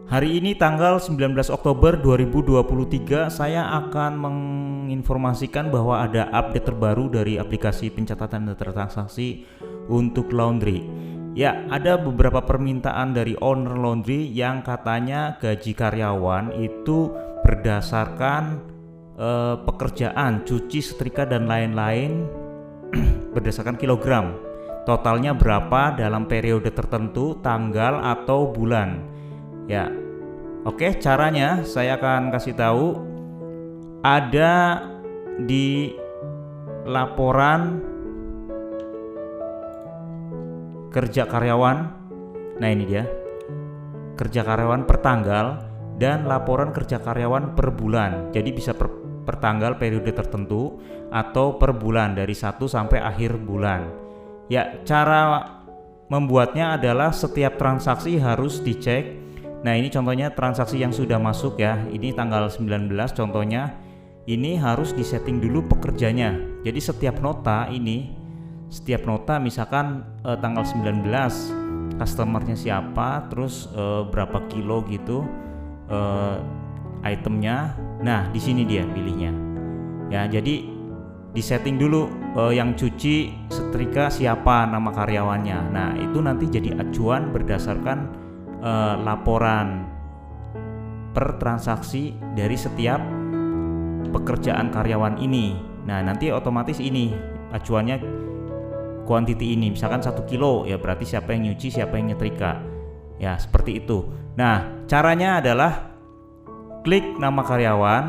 Hari ini tanggal 19 Oktober 2023 saya akan menginformasikan bahwa ada update terbaru dari aplikasi pencatatan data transaksi untuk laundry. Ya, ada beberapa permintaan dari owner laundry yang katanya gaji karyawan itu berdasarkan pekerjaan, cuci, setrika dan lain-lain berdasarkan kilogram. Totalnya berapa dalam periode tertentu, tanggal atau bulan. Ya, oke, caranya saya akan kasih tahu. Ada di laporan kerja karyawan. Nah, ini dia. Kerja karyawan per tanggal dan laporan kerja karyawan per bulan. Jadi bisa per tanggal periode tertentu atau per bulan dari 1 sampai akhir bulan. Ya, cara membuatnya adalah setiap transaksi harus dicek. Nah, ini contohnya transaksi yang sudah masuk ya. Ini tanggal 19 contohnya. Ini harus disetting dulu pekerjanya. Jadi setiap nota misalkan tanggal 19 customernya siapa, terus berapa kilo gitu itemnya. Nah, di sini dia pilihnya. Ya, jadi disetting dulu yang cuci setrika siapa, nama karyawannya. Nah, itu nanti jadi acuan berdasarkan laporan per transaksi dari setiap pekerjaan karyawan ini. Nah, nanti otomatis ini acuannya quantity ini, misalkan 1 kilo ya berarti siapa yang nyuci, siapa yang nyetrika ya, seperti itu. Nah, caranya adalah klik nama karyawan,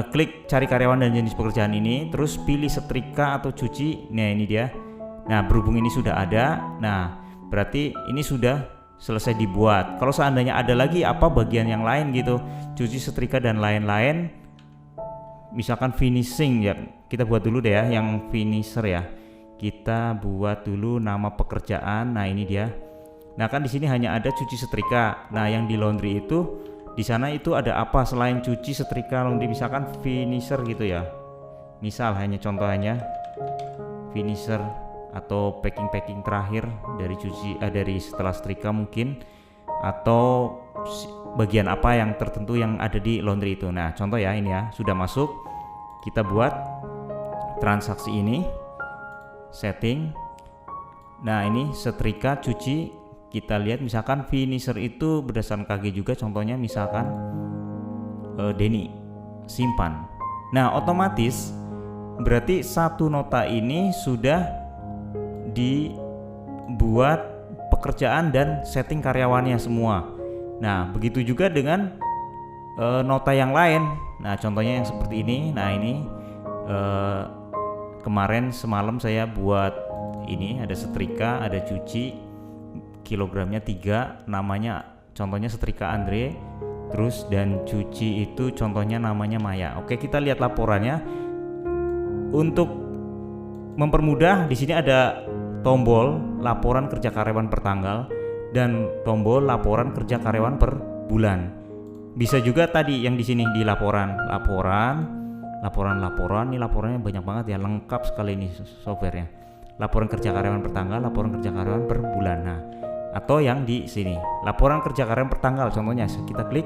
klik cari karyawan dan jenis pekerjaan ini, terus pilih setrika atau cuci. Nah, ini dia. Nah, berhubung ini sudah ada, nah berarti ini sudah selesai dibuat. Kalau seandainya ada lagi apa bagian yang lain gitu, cuci, setrika dan lain-lain, misalkan finishing ya, kita buat dulu deh ya yang finisher ya. Kita buat dulu nama pekerjaan. Nah, ini dia. Nah, kan di sini hanya ada cuci, setrika. Nah, yang di laundry itu di sana itu ada apa selain cuci, setrika, laundry, misalkan finisher gitu ya. Misal hanya contohnya finisher atau packing terakhir dari cuci dari setelah setrika mungkin, atau bagian apa yang tertentu yang ada di laundry itu. Nah, contoh ya ini ya, sudah masuk. Kita buat transaksi ini, setting. Nah, ini setrika, cuci, kita lihat misalkan finisher itu berdasarkan KG juga, contohnya misalkan Denny, simpan. Nah, otomatis berarti satu nota ini sudah dibuat pekerjaan dan setting karyawannya semua. Nah, begitu juga dengan nota yang lain. Nah, contohnya yang seperti ini. Nah, ini kemarin semalam saya buat ini, ada setrika, ada cuci, kilogramnya 3, namanya contohnya setrika Andre, terus dan cuci itu contohnya namanya Maya. Oke, kita lihat laporannya. Untuk mempermudah, di sini ada tombol laporan kerja karyawan per tanggal dan tombol laporan kerja karyawan per bulan. Bisa juga tadi yang di sini di laporan. Ini laporannya banyak banget ya, lengkap sekali ini softwarenya. Laporan kerja karyawan per tanggal, laporan kerja karyawan per bulan. Nah, atau yang di sini laporan kerja karyawan per tanggal, contohnya kita klik.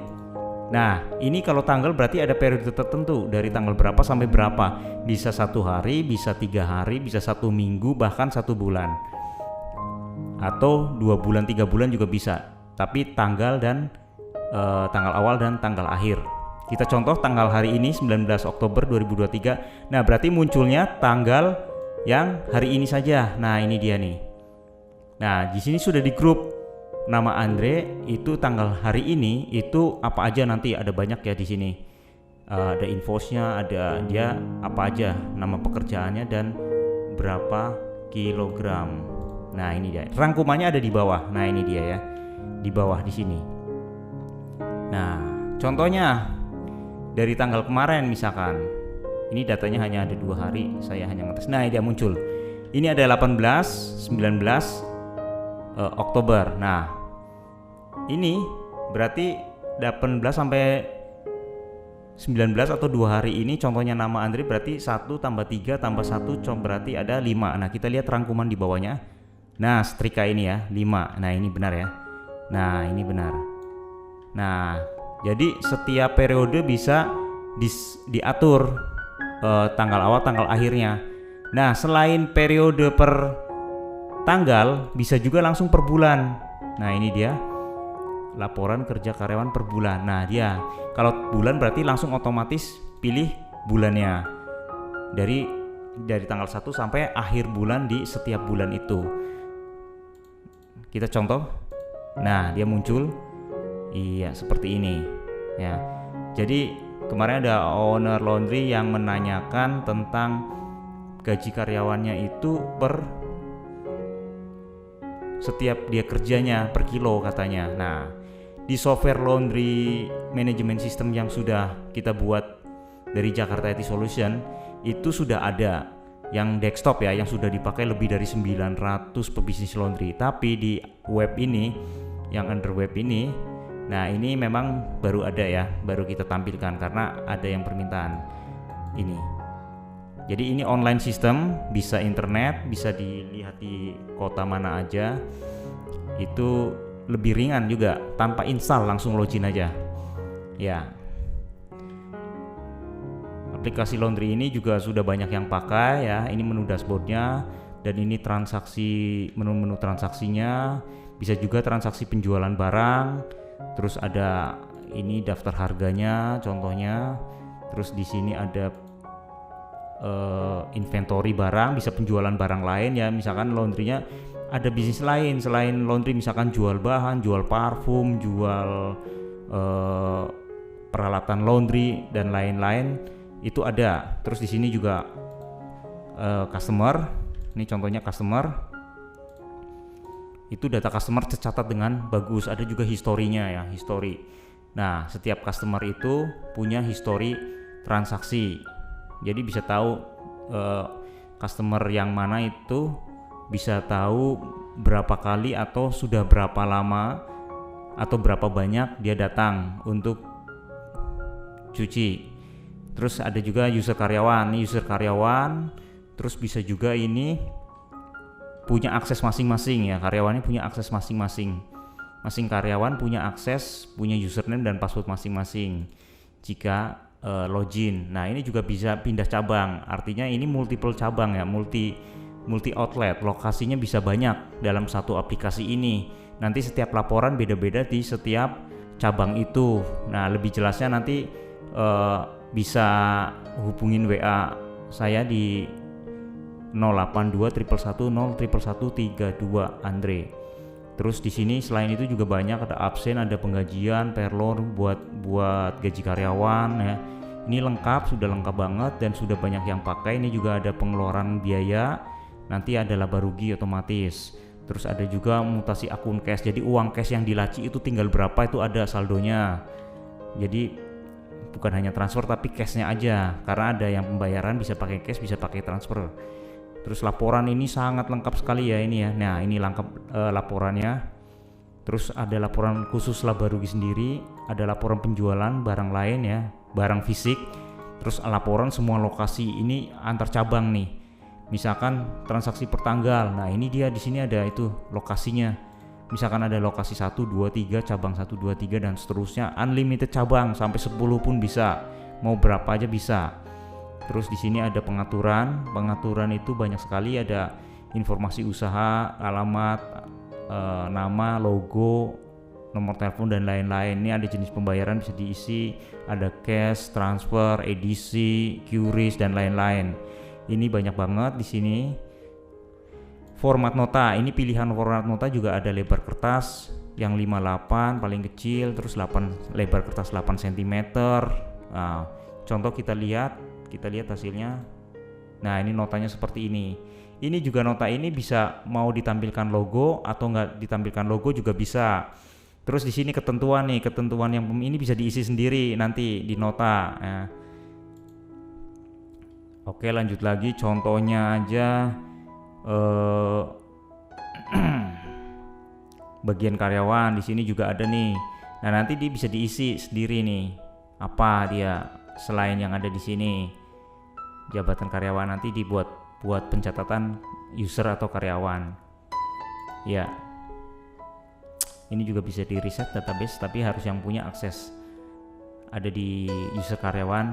Nah, ini kalau tanggal berarti ada periode tertentu dari tanggal berapa sampai berapa. Bisa 1 hari, bisa 3 hari, bisa 1 minggu, bahkan 1 bulan, atau 2 bulan, 3 bulan juga bisa. Tapi tanggal dan tanggal awal dan tanggal akhir. Kita contoh tanggal hari ini 19 Oktober 2023. Nah, berarti munculnya tanggal yang hari ini saja. Nah, ini dia nih. Nah, di sini sudah di grup nama Andre, itu tanggal hari ini itu apa aja, nanti ada banyak ya di sini. Ada invoice-nya, ada dia apa aja, nama pekerjaannya dan berapa kilogram. Nah, ini dia. Rangkumannya ada di bawah. Nah, ini dia ya. Di bawah di sini. Nah, contohnya dari tanggal kemarin misalkan. Ini datanya hanya ada 2 hari, saya hanya ngetes. Nah, dia muncul. Ini ada 18, 19 Oktober. Nah, ini berarti 18 sampai 19 atau 2 hari ini contohnya nama Andre, berarti 1 tambah 3 tambah 1 berarti ada 5. Nah, kita lihat rangkuman di bawahnya. Nah, setrika ini ya 5. Nah, ini benar ya. Nah, ini benar. Nah, jadi setiap periode bisa diatur tanggal awal, tanggal akhirnya. Nah, selain periode per tanggal, bisa juga langsung per bulan. Nah, ini dia laporan kerja karyawan per bulan. Nah, dia kalau bulan berarti langsung otomatis pilih bulannya dari tanggal 1 sampai akhir bulan di setiap bulan itu. Kita contoh. Nah, dia muncul. Iya, seperti ini. Ya. Jadi kemarin ada owner laundry yang menanyakan tentang gaji karyawannya itu per setiap dia kerjanya per kilo katanya. Nah, di software laundry management system yang sudah kita buat dari Jakarta IT Solution itu sudah ada yang desktop ya, yang sudah dipakai lebih dari 900 pebisnis laundry. Tapi di web ini, yang under web ini, nah ini memang baru ada ya, baru kita tampilkan karena ada yang permintaan ini. Jadi ini online system, bisa internet, bisa dilihat di kota mana aja. Itu lebih ringan juga, tanpa install langsung login aja. Ya. Aplikasi laundry ini juga sudah banyak yang pakai ya. Ini menu dashboardnya dan ini transaksi, menu-menu transaksinya. Bisa juga transaksi penjualan barang. Terus ada ini daftar harganya contohnya. Terus di sini ada inventory barang, bisa penjualan barang lain ya, misalkan laundrynya ada bisnis lain selain laundry, misalkan jual bahan, jual parfum, jual peralatan laundry dan lain-lain itu ada. Terus di sini juga customer, ini contohnya customer, itu data customer tercatat dengan bagus, ada juga historinya ya, history. Nah, setiap customer itu punya history transaksi. Jadi bisa tahu customer yang mana itu, bisa tahu berapa kali atau sudah berapa lama atau berapa banyak dia datang untuk cuci. Terus ada juga user karyawan, ini user karyawan. Terus bisa juga ini punya akses masing-masing ya, karyawannya punya akses masing-masing. Masing karyawan punya akses, punya username dan password masing-masing jika login. Nah, ini juga bisa pindah cabang. Artinya ini multiple cabang ya, multi outlet. Lokasinya bisa banyak dalam satu aplikasi ini. Nanti setiap laporan beda-beda di setiap cabang itu. Nah, lebih jelasnya nanti bisa hubungin WA saya di 082 111 11132 Andre. Terus di sini selain itu juga banyak, ada absen, ada penggajian, payroll buat gaji karyawan ya. Ini lengkap, sudah lengkap banget dan sudah banyak yang pakai. Ini juga ada pengeluaran biaya, nanti ada laba rugi otomatis. Terus ada juga mutasi akun cash. Jadi uang cash yang dilaci itu tinggal berapa itu ada saldonya. Jadi bukan hanya transfer tapi cashnya aja. Karena ada yang pembayaran bisa pakai cash, bisa pakai transfer. Terus laporan ini sangat lengkap sekali ya ini ya. Nah, ini lengkap laporannya. Terus ada laporan khusus laba rugi sendiri, ada laporan penjualan barang lain ya, barang fisik. Terus laporan semua lokasi, ini antar cabang nih. Misalkan transaksi per tanggal. Nah, ini dia di sini ada itu lokasinya. Misalkan ada lokasi 1 2 3, cabang 1 2 3 dan seterusnya, unlimited cabang sampai 10 pun bisa. Mau berapa aja bisa. Terus di sini ada pengaturan. Pengaturan itu banyak sekali, ada informasi usaha, alamat, nama, logo, nomor telepon dan lain-lain. Ini ada jenis pembayaran bisa diisi, ada cash, transfer, edisi, QRIS dan lain-lain. Ini banyak banget di sini. Format nota, ini pilihan format nota juga ada lebar kertas yang 58 paling kecil, terus 8 lebar kertas 8 cm. Nah, contoh kita lihat hasilnya. Nah, ini notanya seperti ini. Ini juga nota ini bisa mau ditampilkan logo atau nggak ditampilkan logo juga bisa. Terus di sini ketentuan yang ini bisa diisi sendiri nanti di nota. Ya. Oke, lanjut lagi contohnya aja. Bagian karyawan di sini juga ada nih. Nah, nanti dia bisa diisi sendiri nih. Apa dia selain yang ada di sini? Jabatan karyawan nanti dibuat pencatatan user atau karyawan. Ya. Ini juga bisa di reset database, tapi harus yang punya akses. Ada di user karyawan,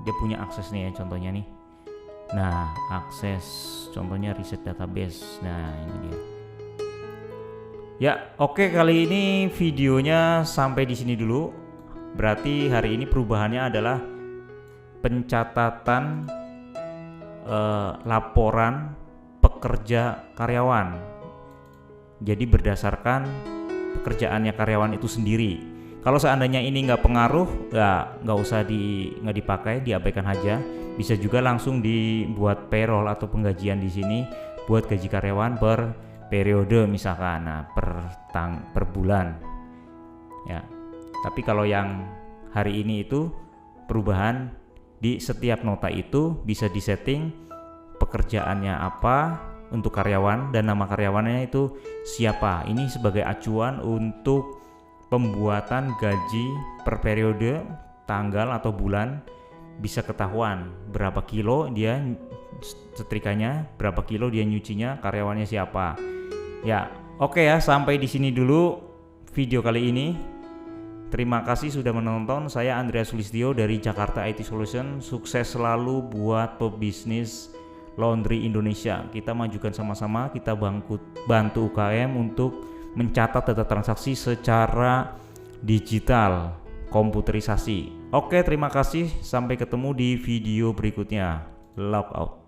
dia punya akses nih ya, contohnya nih. Nah, akses contohnya reset database. Nah, ini dia. Ya, oke, kali ini videonya sampai di sini dulu. Berarti hari ini perubahannya adalah pencatatan laporan pekerja karyawan. Jadi berdasarkan pekerjaannya karyawan itu sendiri. Kalau seandainya ini nggak pengaruh, nggak usah nggak dipakai, diabaikan aja. Bisa juga langsung dibuat payroll atau penggajian di sini buat gaji karyawan per periode misalkan, nah per bulan. Ya. Tapi kalau yang hari ini itu perubahan di setiap nota itu bisa disetting pekerjaannya apa untuk karyawan dan nama karyawannya itu siapa. Ini sebagai acuan untuk pembuatan gaji per periode, tanggal atau bulan, bisa ketahuan berapa kilo dia setrikanya, berapa kilo dia nyucinya, karyawannya siapa. Ya, oke ya, sampai di sini dulu video kali ini. Terima kasih sudah menonton. Saya Andreas Sulistyo dari Jakarta IT Solution. Sukses selalu buat pebisnis laundry Indonesia. Kita majukan sama-sama, kita bantu UKM untuk mencatat data transaksi secara digital, komputerisasi. Oke, terima kasih. Sampai ketemu di video berikutnya. Log out.